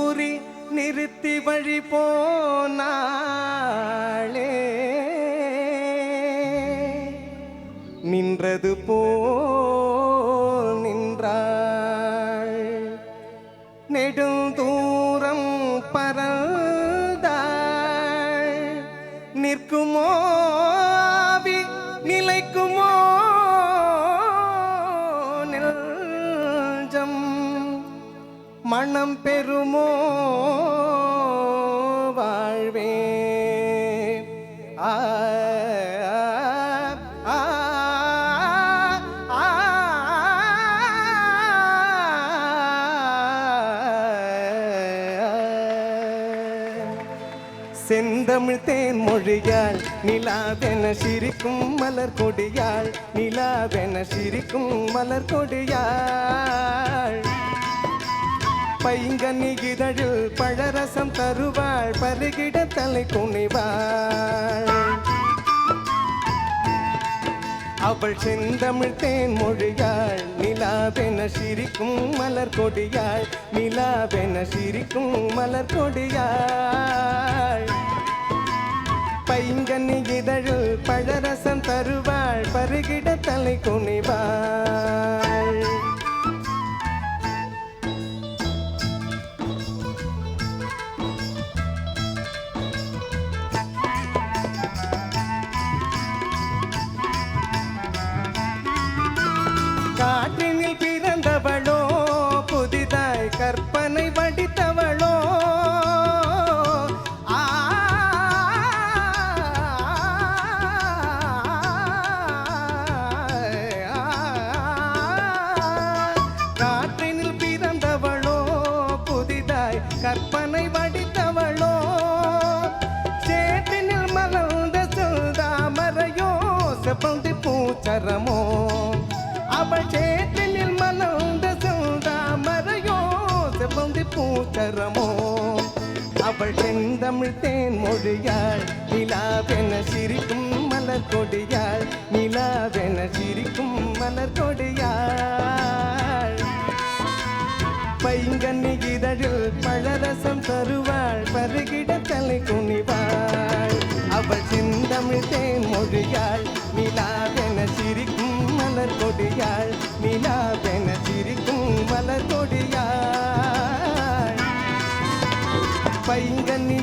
கூறி நிறுத்தி வழி போனாளே நின்றது போல் நின்றாள் நெடுந்தூரம் பறந்தாள் நிற்குமோ ஆவி நிலைக்குமோ நெஞ்சம் மனம் பெறுமோ வாழ்வே ஆ செந்தமிழ் தேன் மொழியாள் நிலாவென சிரிக்கும் மலர் கொடியாள் நிலாவென சிரிக்கும் மலர் கொடியாள் பைங்கனி இதழில் பழரசம் தருவாள் பருகிட தலை குனிவாள் அவள் செந்தமிழ் தேன் மொழியாள் நிலாவென சிரிக்கும் மலர் கொடியாள் நிலாவென சிரிக்கும் மலர் கொடியாள் பைங்கனி இதழில் பழரசம் தருவாள் பருகிட தலை குனிவாள் காற்றினில் பிறந்தவளோ புதிதாய் கற்பனை வடித்தவளோ காற்றினில் பிறந்தவளோ புதிதாய் கற்பனை வடித்தவளோ சேற்றினில் மலர்ந்த செல்தாமரையோ செப்பந்தி பூச்சரமோ அவள் சேற்றினில் மலர்ந்த செந்தாமரையோ செவ்வந்தி பூச்சரமோ அவள் செந்தமிழ் தேன் மொழியாள் நிலாவென சிரிக்கும் மலர் கொடியாள் நிலாவென சிரிக்கும் மலர் கொடியாள் பைங்கனி இதழில் பழரசம் தருவாள் பருகிட தலை குனிவாள் அவள் செந்தமிழ் தேன் மொழியாள் நிலாவென சிரிக்கும் மலர் கொடியாள் நிலாவென சிரிக்கும் மலர் கொடியாள் பைங்கனி